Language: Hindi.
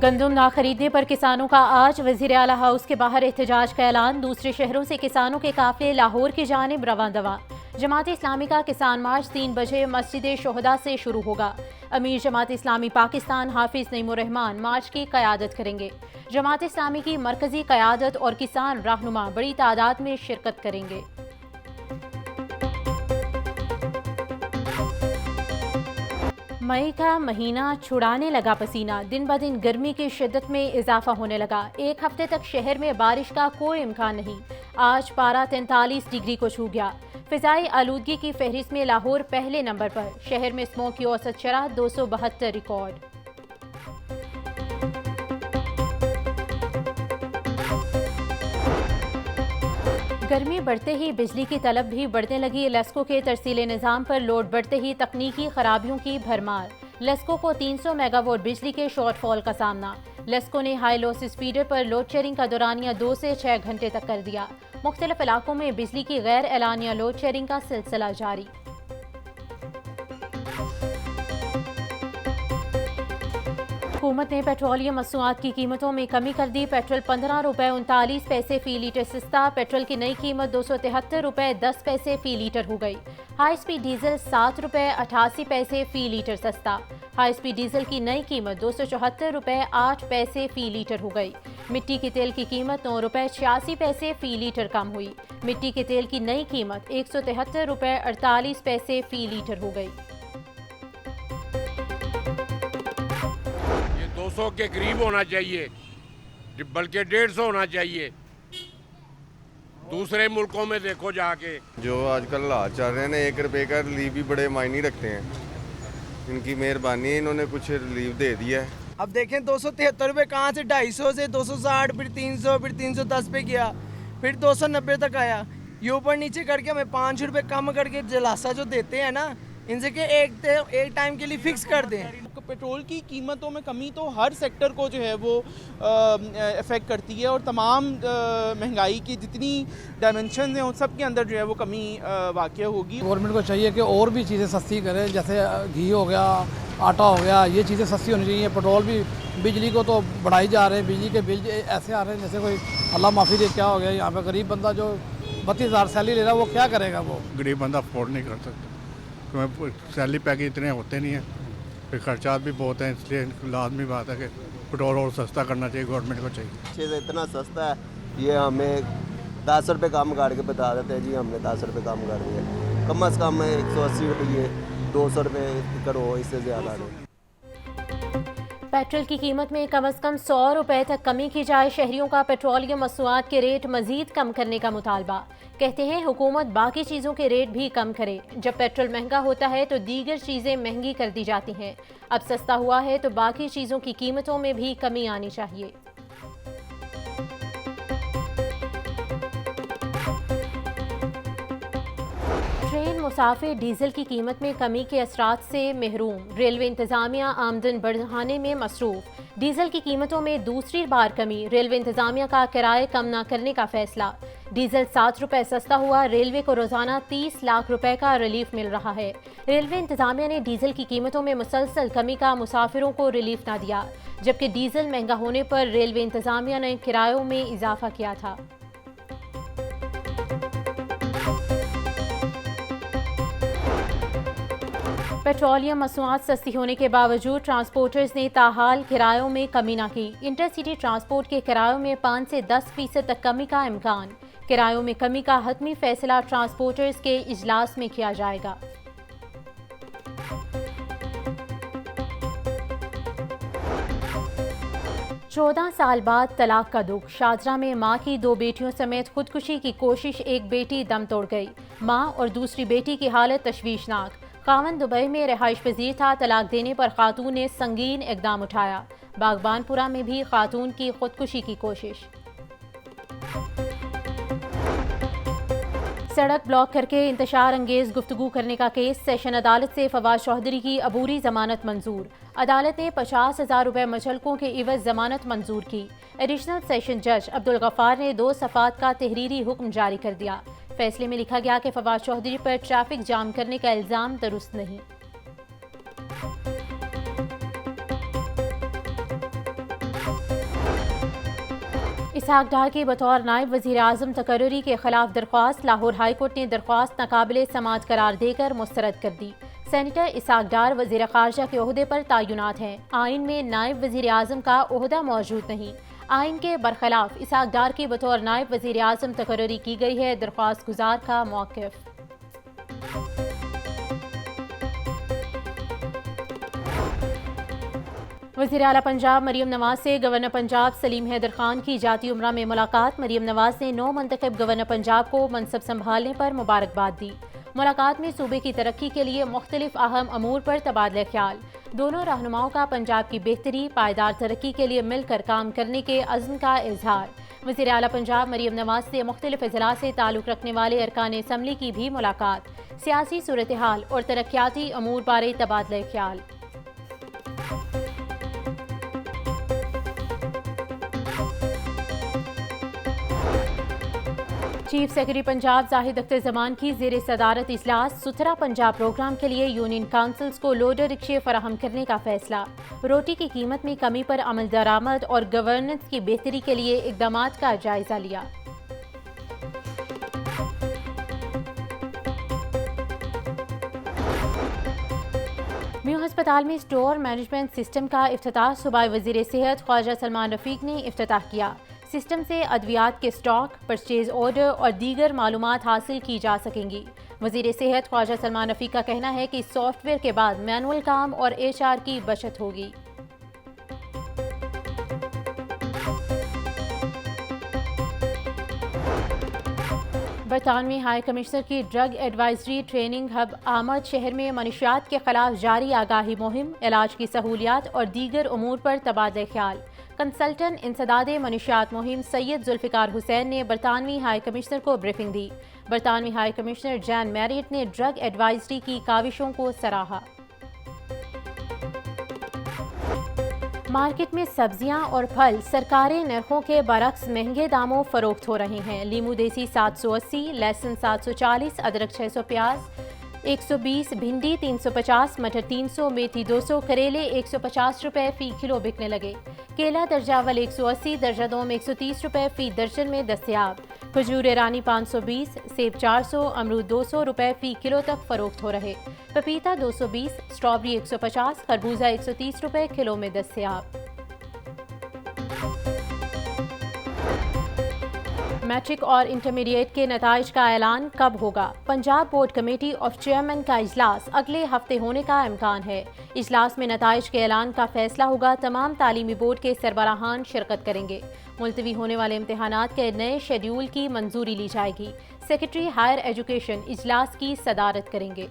गंदम ना खरीदने पर किसानों का आज वजीर आला हाउस के बाहर एहतजाज का ऐलान। दूसरे शहरों से किसानों के काफिले लाहौर की जानिब रवां दवा। जमात इस्लामी का किसान मार्च 3 बजे मस्जिद शोहदा से शुरू होगा। अमीर जमात इस्लामी पाकिस्तान हाफिज नईमुर रहमान मार्च की क़यादत करेंगे। जमात इस्लामी की मरकजी क़यादत और किसान रहनुमा बड़ी तादाद में शिरकत करेंगे। मई का महीना छुड़ाने लगा पसीना। दिन ब दिन गर्मी की शिद्दत में इजाफा होने लगा। एक हफ्ते तक शहर में बारिश का कोई इम्कान नहीं। आज पारा 43 डिग्री को छू गया। फिजाई आलूदगी की फहरिस्त में लाहौर पहले नंबर पर। शहर में स्मोक की औसत शरह 272 रिकॉर्ड। गर्मी बढ़ते ही बिजली की तलब भी बढ़ने लगी। लेस्को के तरसीले निज़ाम पर लोड बढ़ते ही तकनीकी खराबियों की भरमार। लेस्को को 300 मेगावाट बिजली के शॉर्टफॉल का सामना। लेस्को ने हाई लॉसेस फीडर पर लोड शेयरिंग का दौरानिया 2 से 6 घंटे तक कर दिया। मुख्तलिफ इलाकों में बिजली की गैर एलानिया लोड शेयरिंग का सिलसिला जारी। हुकूमत ने पेट्रोलियम मसनूआत की कीमतों में कमी कर दी। पेट्रोल 15 रुपये 39 पैसे फी लीटर सस्ता। पेट्रोल की नई कीमत 273 रुपये 10 पैसे फी लीटर हो गई। हाई स्पीड डीजल 7 रुपये 88 पैसे फी लीटर सस्ता। हाई स्पीड डीजल की नई कीमत 274 रुपये 8 पैसे फी लीटर हो गई। मिट्टी के तेल की कीमत 9 रुपये 86 पैसे फी लीटर कम हुई। मिट्टी के तेल की नई कीमत 173 रुपये 48 पैसे फी लीटर हो गई। 200 के करीब होना चाहिए, बल्कि 150 होना चाहिए। दूसरे मुल्कों में देखो जाके जो आजकल हालात चल रहे हैं ना, 1 रुपए का रिलीफ भी बड़े मायने रखते हैं। इनकी मेहरबानी है, इन्होंने कुछ रिलीफ दे दिया है। अब देखें 273 रुपये कहाँ से 250 से 260, फिर 300, फिर 310 पे गया, फिर 290 तक आया। ये ऊपर नीचे करके हमें 5 रुपये कम करके जलासा जो देते हैं ना, इनसे के एक टाइम के लिए फिक्स कर दें। पेट्रोल की कीमतों में कमी तो हर सेक्टर को जो है वो इफ़ेक्ट करती है, और तमाम महंगाई की जितनी डायमेंशन हैं उन सब के अंदर जो है वो कमी वाक़या होगी। गवर्नमेंट को चाहिए कि और भी चीज़ें सस्ती करें, जैसे घी हो गया, आटा हो गया, ये चीज़ें सस्ती होनी चाहिए। पेट्रोल भी, बिजली को तो बढ़ाई जा रहे हैं, बिजली के बिल ऐसे आ रहे हैं जैसे कोई अल्लाह माफ़ी दे क्या हो गया। यहाँ पे गरीब बंदा जो 32,000 सैलरी ले रहा है वो क्या करेगा? वो गरीब बंदा अफोर्ड नहीं कर सकता, क्योंकि सैलरी पैकेज इतने होते नहीं हैं, फिर खर्चा भी बहुत हैं। इसलिए लाजमी बात है कि पेट्रोल और सस्ता करना चाहिए, गवर्नमेंट को चाहिए। चीज़ इतना सस्ता है, ये हमें 10 रुपये कम काट के बता देते हैं जी, हमने 10 रुपये कम कर दिए। कम अज़ कम 180 रुपये 200 रुपये करो, इससे ज़्यादा नहीं। पेट्रोल की कीमत में कम से कम 100 रुपये तक कमी की जाए। शहरियों का पेट्रोलियम मसनूआत के रेट मजीद कम करने का मुतालबा। कहते हैं हुकूमत बाकी चीज़ों के रेट भी कम करे। जब पेट्रोल महंगा होता है तो दीगर चीज़ें महंगी कर दी जाती हैं। अब सस्ता हुआ है तो बाकी चीज़ों की कीमतों में भी कमी आनी चाहिए। ट्रेन मुसाफिर डीजल की कीमत में कमी के असरात से महरूम। रेलवे इंतजामिया आमदन बढ़ाने में मसरूफ। डीजल की कीमतों में दूसरी बार कमी। रेलवे इंतजामिया का किराए कम न करने का फैसला। डीजल 7 रुपये सस्ता हुआ। रेलवे को रोजाना 30 लाख रुपए का रिलीफ मिल रहा है। रेलवे इंतजामिया ने डीजल की कीमतों में मुसलसल कमी का मुसाफिरों को रिलीफ न दिया, जबकि डीजल महंगा होने पर रेलवे इंतजामिया ने किरायों में इजाफा किया था। पेट्रोलियम मसनूआत सस्ती होने के बावजूद ट्रांसपोर्टर्स ने ताहाल किरायों में कमी न की। इंटरसिटी ट्रांसपोर्ट के किरायों में 5 से 10% तक कमी का इम्कान। किरायों में कमी का हतमी फैसला ट्रांसपोर्टर्स के इजलास में किया जाएगा। चौदह साल बाद तलाक का दुख। शाहजरा में मां की 2 बेटियों समेत खुदकुशी की कोशिश। एक बेटी दम तोड़ गई। मां और दूसरी बेटी की हालत तशवीशनाक। खावन दुबई में रिहाइश पजीर था। तलाक देने पर खातून ने संगीन इकदाम उठाया। बागबानपुरा में भी खातून की खुदकुशी की कोशिश। सड़क ब्लॉक करके इंतशार अंगेज गुफ्तगू करने का केस। सेशन अदालत से फवाद चौधरी की अबूरी जमानत मंजूर। अदालत ने 50,000 रुपये मचलकों के इवज जमानत मंजूर की। एडिशनल सेशन जज अब्दुल गफ्फार ने 2 सफ़ात का तहरीरी हुक्म जारी कर दिया। फैसले में लिखा गया कि फवाद चौधरी पर ट्रैफिक जाम करने का इल्ज़ाम दुरुस्त नहीं। इसहाक डार की बतौर नायब वज़ीर आज़म तकर्री के खिलाफ दरख्वास्त लाहौर हाई कोर्ट ने दरख्वास्त नाकाबिले समाअत करार देकर मुस्तरद कर दी। सेनेटर इसहाक डार वज़ीर ख़ारजा के ओहदे पर तयनात हैं। आइन में नायब वज़ीर आज़म का ओहदा मौजूद नहीं। आइन के बरखिलाफ इसहाक डार की बतौर नायब वज़ीर आज़म तकर्री की गई है। दरख्वास्त गुजार का मौक़िफ़। वज़ीर आला पंजाब मरीम नवाज से गवर्नर पंजाब सलीम हैदर खान की जाती उम्रा में मुलाकात। मरीम नवाज ने नौ मुंतखब गवर्नर पंजाब को मनसब संभालने पर मुबारकबाद दी। मुलाकात में सूबे की तरक्की के लिए मुख्तलिफ अहम अमूर पर तबादला ख्याल। दोनों रहनुमाओं का पंजाब की बेहतरी पायदार तरक्की के लिए मिलकर काम करने के अज़्म का इजहार। वज़ीर आला पंजाब मरीम नवाज से मुख्तलिफ अजला से ताल्लुक़ रखने वाले अरकान असम्बली की भी मुलाकात। सियासी सूरत हाल और तरक्याती अमूर बारे तबादला ख्याल। चीफ सेक्रेटरी पंजाब जाहिद अख्तर जमान की ज़ेर सदारत इजलास। सुथरा पंजाब प्रोग्राम के लिए यूनियन काउंसिल्स को लोडर रिक्शे फराहम करने का फैसला। रोटी की कीमत में कमी पर अमल दरामद और गवर्नेंस की बेहतरी के लिए इकदाम का जायजा लिया। म्यू अस्पताल में स्टोर मैनेजमेंट सिस्टम का इफ्तिताह सूबाई वज़ीर सेहत ख्वाजा सलमान रफ़ीक ने इफ्तिताह किया। सिस्टम से अद्वियात के स्टॉक, परचेज ऑर्डर और दीगर मालूमात हासिल की जा सकेंगी। वज़ीर सेहत ख्वाजा सलमान रफ़ीक का कहना है कि इस सॉफ्टवेयर के बाद मैनुअल काम और HR की बचत होगी। बरतानवी हाई कमिश्नर की ड्रग एडवाइजरी ट्रेनिंग हब आमद शहर में मनशियात के खिलाफ जारी आगाही मुहिम, इलाज की सहूलियात और दीगर उमूर पर तबादला ख्याल। कंसल्टेंट इंसदादे मनशियात मुहिम सैयद जुल्फ़िकार हुसैन ने बरतानवी हाई कमिश्नर को ब्रीफिंग दी। बरतानवी हाई कमिश्नर जैन मैरियट ने ड्रग एडवाइजरी की काविशों को सराहा। मार्केट में सब्जियां और फल सरकारी नरखों के बरक्स महंगे दामों फरोख्त हो रहे हैं। लीमू देसी 780, लहसुन 740, अदरक 600, प्याज 120, भिंडी 350, मटर 300, मेथी 200, करेले 150 रुपए फ़ी किलो बिकने लगे। केला दर्जा अव्वल 180, दर्जा दोम 130 रुपए फ़ी दर्जन में दस्तयाब। खजूर ईरानी 520, सेब 400, अमरूद 200 रुपए फ़ी किलो तक फरोख्त हो रहे। पपीता 220, स्ट्रॉबेरी 150, खरबूजा 130 रुपए किलो में दस्तयाब। मैट्रिक और इंटरमीडिएट के नताइज का ऐलान कब होगा? Punjab board committee of chairman का इजलास अगले हफ्ते होने का इम्कान है। इजलास में नताइज के ऐलान का फैसला होगा। तमाम तालीमी बोर्ड के सरबराहान शिरकत करेंगे। मुलतवी होने वाले इम्तहानात के नए शेड्यूल की मंजूरी ली जाएगी। सेक्रेटरी हायर एजुकेशन इजलास की सदारत करेंगे।